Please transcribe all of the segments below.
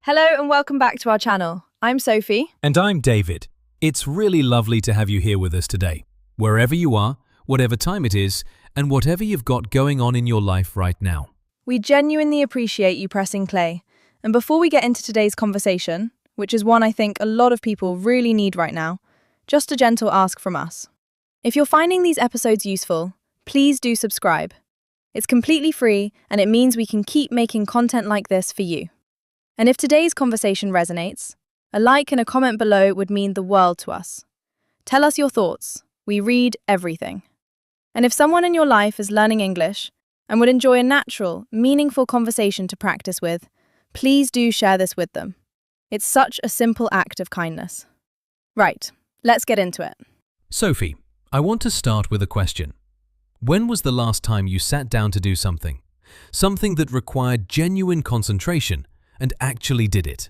Hello and welcome back to our channel. I'm Sophie. And I'm David. It's really lovely to have you here with us today. Wherever you are, whatever time it is, and whatever you've got going on in your life right now. We genuinely appreciate you pressing play. And before we get into today's conversation, which is one I think a lot of people really need right now, just a gentle ask from us. If you're finding these episodes useful, please do subscribe. It's completely free and it means we can keep making content like this for you. And if today's conversation resonates, a like and a comment below would mean the world to us. Tell us your thoughts. We read everything. And if someone in your life is learning English and would enjoy a natural, meaningful conversation to practice with, please do share this with them. It's such a simple act of kindness. Right, let's get into it. Sophie, I want to start with a question. When was the last time you sat down to do something? Something that required genuine concentration and actually did it.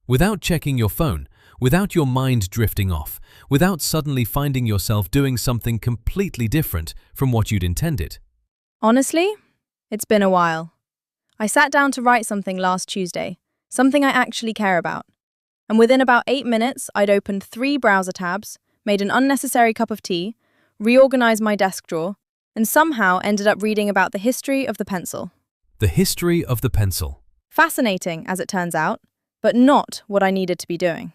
Without checking your phone, without your mind drifting off, without suddenly finding yourself doing something completely different from what you'd intended. Honestly, it's been a while. I sat down to write something last Tuesday, something I actually care about. And within about 8 minutes, I'd opened 3 browser tabs, made an unnecessary cup of tea, reorganized my desk drawer, and somehow ended up reading about the history of the pencil. The history of the pencil. Fascinating, as it turns out, but not what I needed to be doing.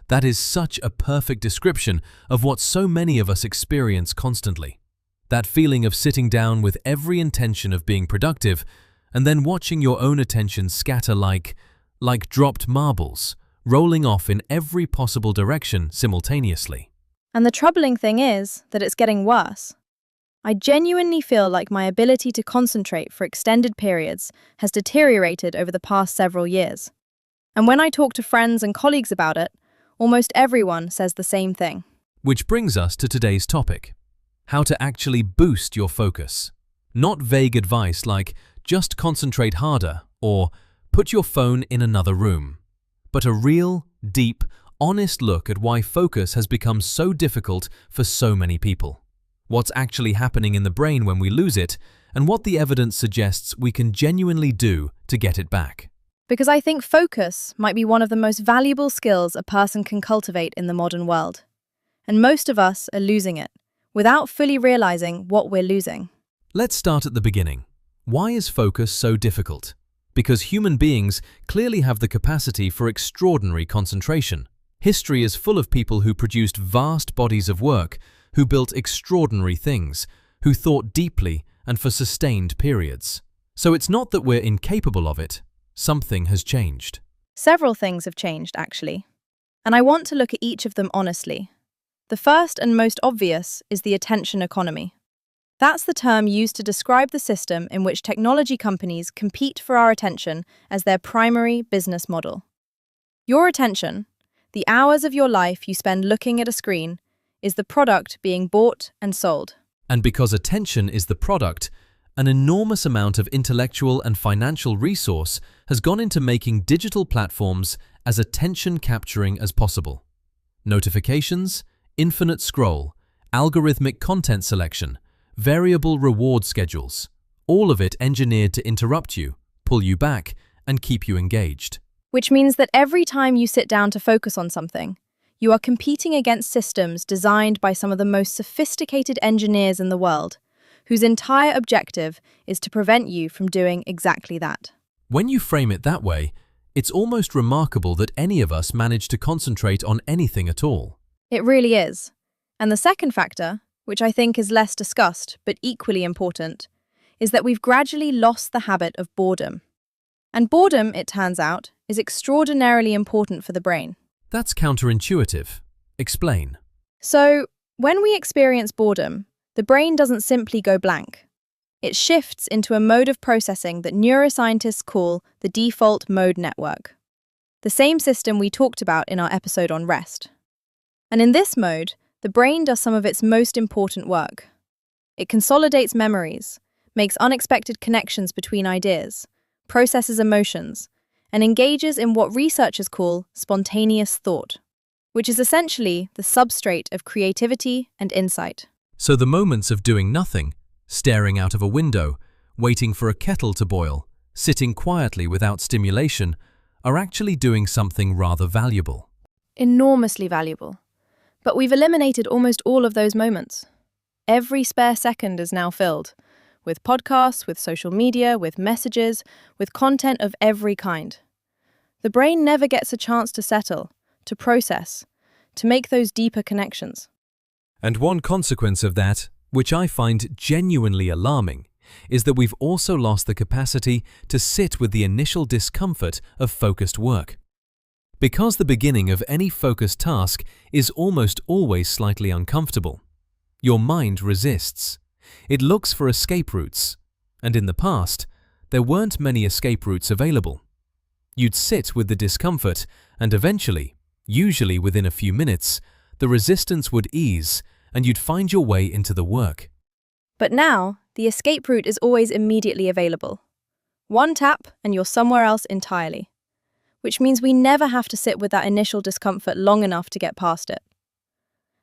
That is such a perfect description of what so many of us experience constantly. That feeling of sitting down with every intention of being productive and then watching your own attention scatter like dropped marbles, rolling off in every possible direction simultaneously. And the troubling thing is that it's getting worse. I genuinely feel like my ability to concentrate for extended periods has deteriorated over the past several years. And when I talk to friends and colleagues about it, almost everyone says the same thing. Which brings us to today's topic. How to actually boost your focus. Not vague advice like, just concentrate harder or put your phone in another room. But a real, deep, honest look at why focus has become so difficult for so many people. What's actually happening in the brain when we lose it, and what the evidence suggests we can genuinely do to get it back. Because I think focus might be one of the most valuable skills a person can cultivate in the modern world. And most of us are losing it, without fully realizing what we're losing. Let's start at the beginning. Why is focus so difficult? Because human beings clearly have the capacity for extraordinary concentration. History is full of people who produced vast bodies of work, who built extraordinary things, who thought deeply and for sustained periods. So it's not that we're incapable of it. Something has changed. Several things have changed, actually. And I want to look at each of them honestly. The first and most obvious is the attention economy. That's the term used to describe the system in which technology companies compete for our attention as their primary business model. Your attention, the hours of your life you spend looking at a screen, is the product being bought and sold. And because attention is the product, an enormous amount of intellectual and financial resource has gone into making digital platforms as attention-capturing as possible. Notifications, infinite scroll, algorithmic content selection, variable reward schedules, all of it engineered to interrupt you, pull you back, and keep you engaged. Which means that every time you sit down to focus on something, you are competing against systems designed by some of the most sophisticated engineers in the world, whose entire objective is to prevent you from doing exactly that. When you frame it that way, it's almost remarkable that any of us manage to concentrate on anything at all. It really is. And the second factor, which I think is less discussed but equally important, is that we've gradually lost the habit of boredom. And boredom, it turns out, is extraordinarily important for the brain. That's counterintuitive. Explain. So, when we experience boredom, the brain doesn't simply go blank. It shifts into a mode of processing that neuroscientists call the default mode network, the same system we talked about in our episode on rest. And in this mode, the brain does some of its most important work. It consolidates memories, makes unexpected connections between ideas, processes emotions, and engages in what researchers call spontaneous thought, which is essentially the substrate of creativity and insight. So the moments of doing nothing, staring out of a window, waiting for a kettle to boil, sitting quietly without stimulation, are actually doing something rather valuable. Enormously valuable. But we've eliminated almost all of those moments. Every spare second is now filled with podcasts, with social media, with messages, with content of every kind. The brain never gets a chance to settle, to process, to make those deeper connections. And one consequence of that, which I find genuinely alarming, is that we've also lost the capacity to sit with the initial discomfort of focused work. Because the beginning of any focused task is almost always slightly uncomfortable, your mind resists. It looks for escape routes, and in the past, there weren't many escape routes available. You'd sit with the discomfort, and eventually, usually within a few minutes, the resistance would ease, and you'd find your way into the work. But now, the escape route is always immediately available. One tap, and you're somewhere else entirely. Which means we never have to sit with that initial discomfort long enough to get past it.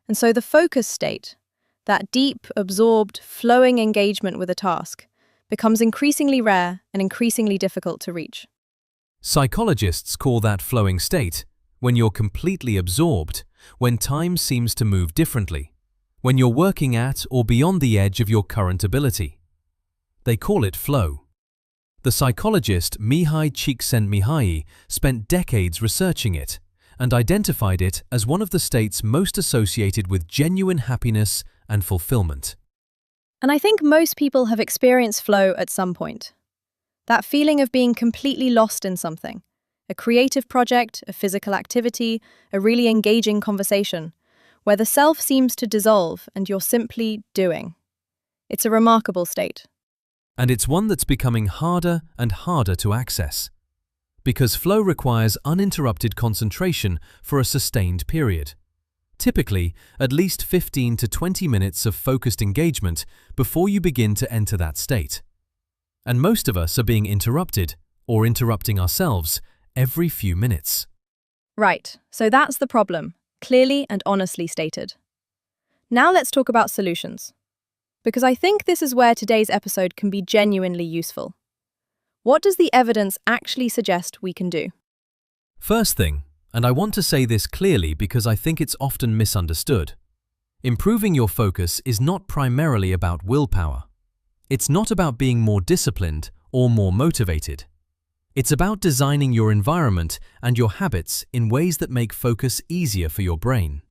And so the focus state, that deep, absorbed, flowing engagement with a task, becomes increasingly rare and increasingly difficult to reach. Psychologists call that flowing state when you're completely absorbed, when time seems to move differently, when you're working at or beyond the edge of your current ability. They call it flow. The psychologist Mihai Csikszentmihalyi spent decades researching it and identified it as one of the states most associated with genuine happiness and fulfillment. And I think most people have experienced flow at some point. That feeling of being completely lost in something, a creative project, a physical activity, a really engaging conversation, where the self seems to dissolve and you're simply doing. It's a remarkable state. And it's one that's becoming harder and harder to access, because flow requires uninterrupted concentration for a sustained period. Typically, at least 15 to 20 minutes of focused engagement before you begin to enter that state. And most of us are being interrupted, or interrupting ourselves, every few minutes. Right, so that's the problem, clearly and honestly stated. Now let's talk about solutions. Because I think this is where today's episode can be genuinely useful. What does the evidence actually suggest we can do? First thing, and I want to say this clearly because I think it's often misunderstood, improving your focus is not primarily about willpower. It's not about being more disciplined or more motivated. It's about designing your environment and your habits in ways that make focus easier for your brain.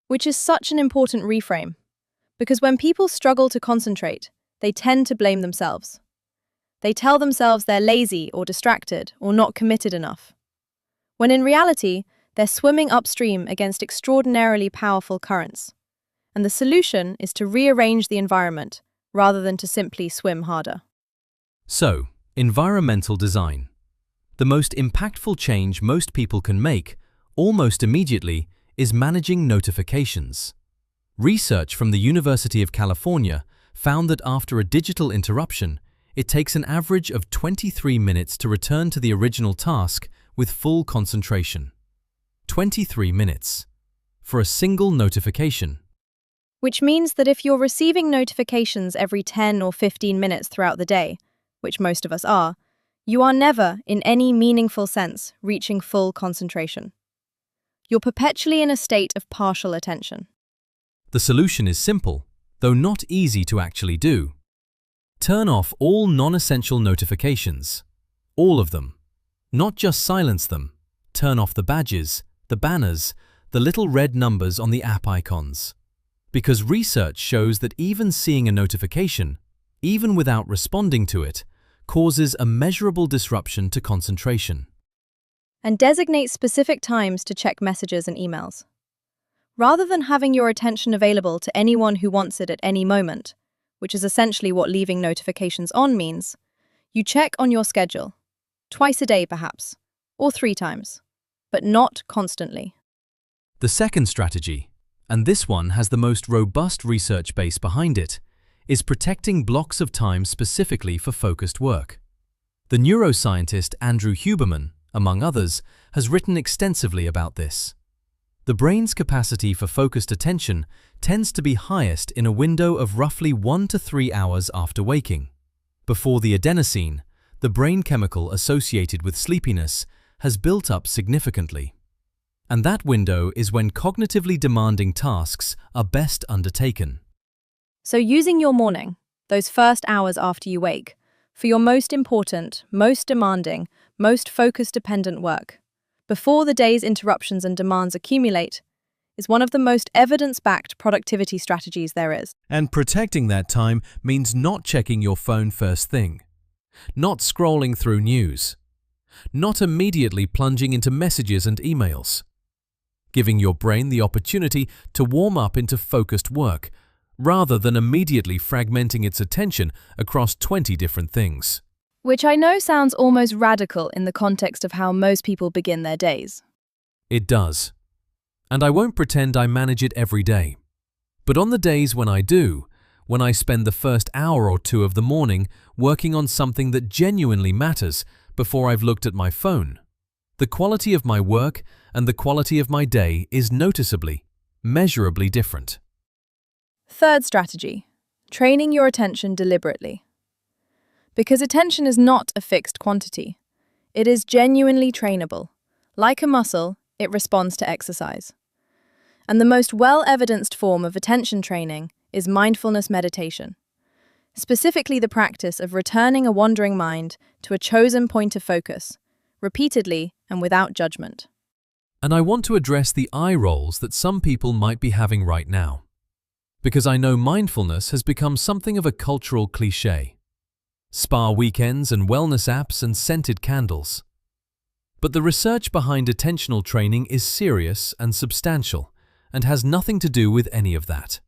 Which is such an important reframe. Because when people struggle to concentrate, they tend to blame themselves. They tell themselves they're lazy or distracted or not committed enough. When in reality, they're swimming upstream against extraordinarily powerful currents. And the solution is to rearrange the environment rather than to simply swim harder. So, environmental design. The most impactful change most people can make, almost immediately, is managing notifications. Research from the University of California found that after a digital interruption, it takes an average of 23 minutes to return to the original task with full concentration. 23 minutes. For a single notification. Which means that if you're receiving notifications every 10 or 15 minutes throughout the day, which most of us are, you are never, in any meaningful sense, reaching full concentration. You're perpetually in a state of partial attention. The solution is simple, though not easy to actually do. Turn off all non-essential notifications. All of them. Not just silence them. Turn off the badges, the banners, the little red numbers on the app icons. Because research shows that even seeing a notification, even without responding to it, causes a measurable disruption to concentration. And designate specific times to check messages and emails. Rather than having your attention available to anyone who wants it at any moment, which is essentially what leaving notifications on means, you check on your schedule, twice a day perhaps, or 3 times, but not constantly. The second strategy, and this one has the most robust research base behind it, is protecting blocks of time specifically for focused work. The neuroscientist Andrew Huberman, among others, has written extensively about this. The brain's capacity for focused attention tends to be highest in a window of roughly 1 to 3 hours after waking, before the adenosine, the brain chemical associated with sleepiness, has built up significantly. And that window is when cognitively demanding tasks are best undertaken. So using your morning, those first hours after you wake, for your most important, most demanding, most focus-dependent work, before the day's interruptions and demands accumulate, is one of the most evidence-backed productivity strategies there is. And protecting that time means not checking your phone first thing, not scrolling through news, not immediately plunging into messages and emails, giving your brain the opportunity to warm up into focused work, rather than immediately fragmenting its attention across 20 different things. Which I know sounds almost radical in the context of how most people begin their days. It does. And I won't pretend I manage it every day. But on the days when I do, when I spend the first hour or two of the morning working on something that genuinely matters before I've looked at my phone, the quality of my work and the quality of my day is noticeably, measurably different. Third strategy, training your attention deliberately. Because attention is not a fixed quantity. It is genuinely trainable. Like a muscle, it responds to exercise. And the most well-evidenced form of attention training is mindfulness meditation. Specifically the practice of returning a wandering mind to a chosen point of focus, repeatedly and without judgment. And I want to address the eye rolls that some people might be having right now. Because I know mindfulness has become something of a cultural cliché. Spa weekends and wellness apps and scented candles. But the research behind attentional training is serious and substantial and has nothing to do with any of that.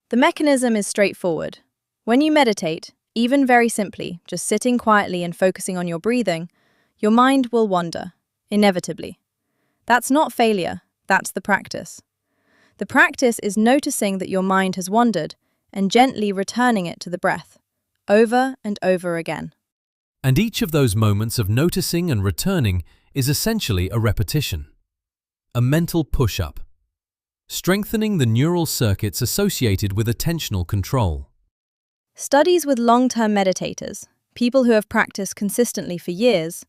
The mechanism is straightforward. When you meditate, even very simply, just sitting quietly and focusing on your breathing, your mind will wander, inevitably. That's not failure, that's the practice. The practice is noticing that your mind has wandered and gently returning it to the breath, over and over again. And each of those moments of noticing and returning is essentially a repetition, a mental push-up, strengthening the neural circuits associated with attentional control. Studies with long-term meditators, people who have practiced consistently for years,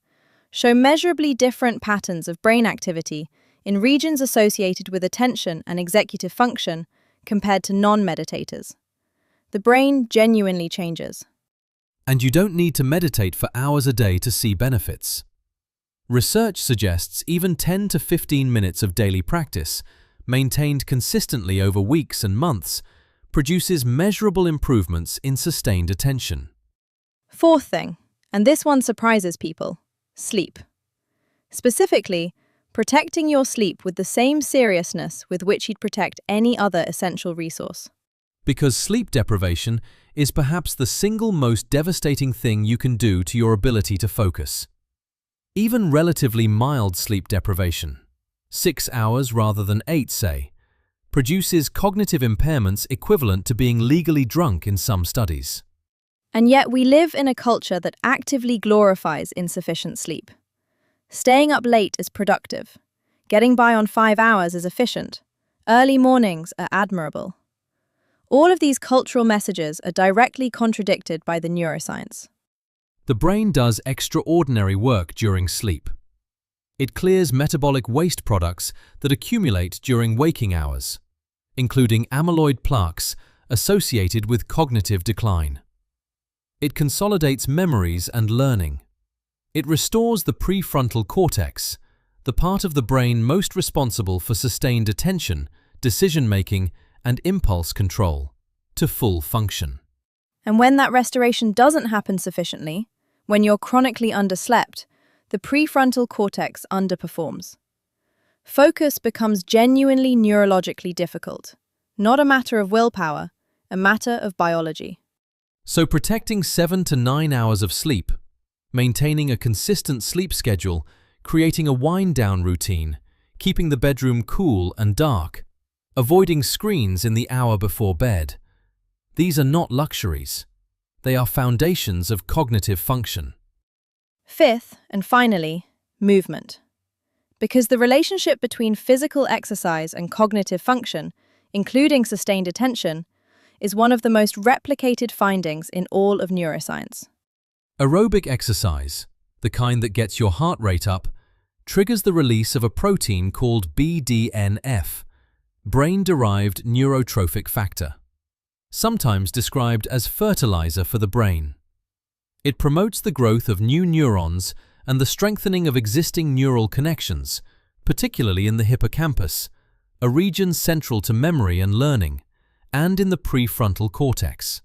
show measurably different patterns of brain activity in regions associated with attention and executive function compared to non-meditators. The brain genuinely changes. And you don't need to meditate for hours a day to see benefits. Research suggests even 10 to 15 minutes of daily practice, maintained consistently over weeks and months, produces measurable improvements in sustained attention. Fourth thing, and this one surprises people, sleep. Specifically, protecting your sleep with the same seriousness with which you'd protect any other essential resource. Because sleep deprivation is perhaps the single most devastating thing you can do to your ability to focus. Even relatively mild sleep deprivation, 6 hours rather than 8, say, produces cognitive impairments equivalent to being legally drunk in some studies. And yet we live in a culture that actively glorifies insufficient sleep. Staying up late is productive. Getting by on 5 hours is efficient. Early mornings are admirable. All of these cultural messages are directly contradicted by the neuroscience. The brain does extraordinary work during sleep. It clears metabolic waste products that accumulate during waking hours, including amyloid plaques associated with cognitive decline. It consolidates memories and learning. It restores the prefrontal cortex, the part of the brain most responsible for sustained attention, decision-making, and impulse control, to full function. And when that restoration doesn't happen sufficiently, when you're chronically underslept, the prefrontal cortex underperforms. Focus becomes genuinely neurologically difficult, not a matter of willpower, a matter of biology. So protecting 7 to 9 hours of sleep, maintaining a consistent sleep schedule, creating a wind-down routine, keeping the bedroom cool and dark, avoiding screens in the hour before bed. These are not luxuries. They are foundations of cognitive function. Fifth, and finally, movement. Because the relationship between physical exercise and cognitive function, including sustained attention, is one of the most replicated findings in all of neuroscience. Aerobic exercise, the kind that gets your heart rate up, triggers the release of a protein called BDNF, brain-derived neurotrophic factor, sometimes described as fertilizer for the brain. It promotes the growth of new neurons and the strengthening of existing neural connections, particularly in the hippocampus, a region central to memory and learning, and in the prefrontal cortex.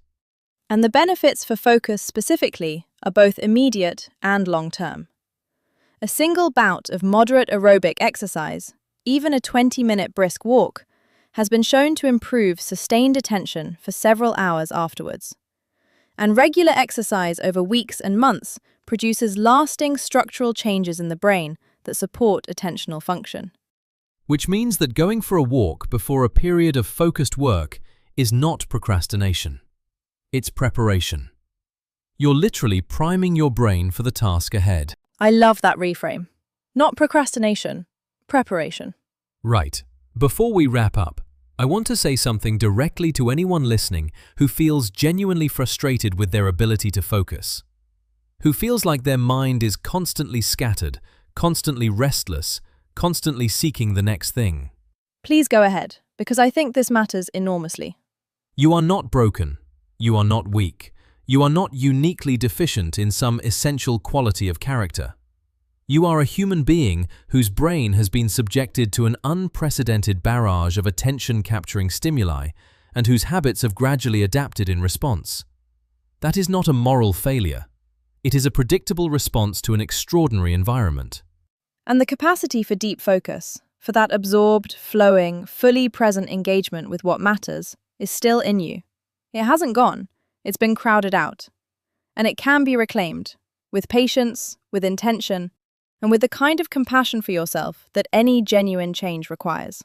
And the benefits for focus specifically are both immediate and long-term. A single bout of moderate aerobic exercise, even a 20-minute brisk walk, has been shown to improve sustained attention for several hours afterwards. And regular exercise over weeks and months produces lasting structural changes in the brain that support attentional function. Which means that going for a walk before a period of focused work is not procrastination. It's preparation. You're literally priming your brain for the task ahead. I love that reframe. Not procrastination, preparation. Right. Before we wrap up, I want to say something directly to anyone listening who feels genuinely frustrated with their ability to focus, who feels like their mind is constantly scattered, constantly restless, constantly seeking the next thing. Please go ahead, because I think this matters enormously. You are not broken. You are not weak. You are not uniquely deficient in some essential quality of character. You are a human being whose brain has been subjected to an unprecedented barrage of attention-capturing stimuli and whose habits have gradually adapted in response. That is not a moral failure. It is a predictable response to an extraordinary environment. And the capacity for deep focus, for that absorbed, flowing, fully present engagement with what matters, is still in you. It hasn't gone. It's been crowded out. And it can be reclaimed, with patience, with intention, and with the kind of compassion for yourself that any genuine change requires.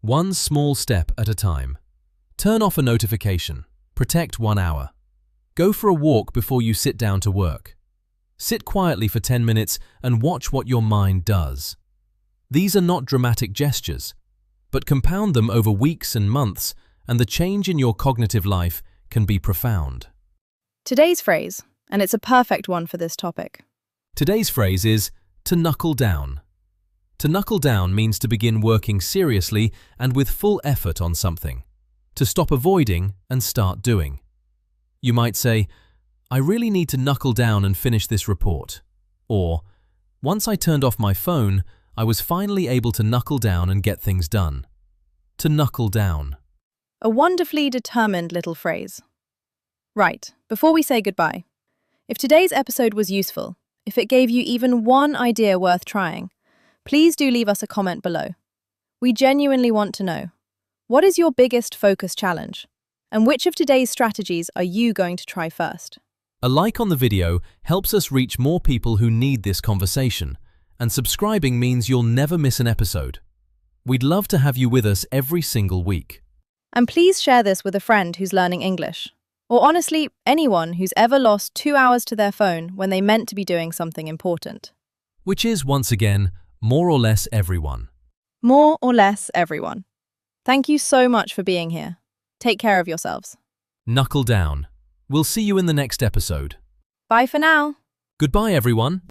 One small step at a time. Turn off a notification. Protect 1 hour. Go for a walk before you sit down to work. Sit quietly for 10 minutes and watch what your mind does. These are not dramatic gestures, but compound them over weeks and months, and the change in your cognitive life can be profound. Today's phrase, and it's a perfect one for this topic. Today's phrase is to knuckle down. To knuckle down means to begin working seriously and with full effort on something, to stop avoiding and start doing. You might say, I really need to knuckle down and finish this report. Or, once I turned off my phone, I was finally able to knuckle down and get things done. To knuckle down. A wonderfully determined little phrase. Right, before we say goodbye, if today's episode was useful, if it gave you even one idea worth trying, please do leave us a comment below. We genuinely want to know, what is your biggest focus challenge? And which of today's strategies are you going to try first? A like on the video helps us reach more people who need this conversation, and subscribing means you'll never miss an episode. We'd love to have you with us every single week. And please share this with a friend who's learning English. Or honestly, anyone who's ever lost 2 hours to their phone when they meant to be doing something important. Which is, once again, more or less everyone. More or less everyone. Thank you so much for being here. Take care of yourselves. Knuckle down. We'll see you in the next episode. Bye for now. Goodbye, everyone.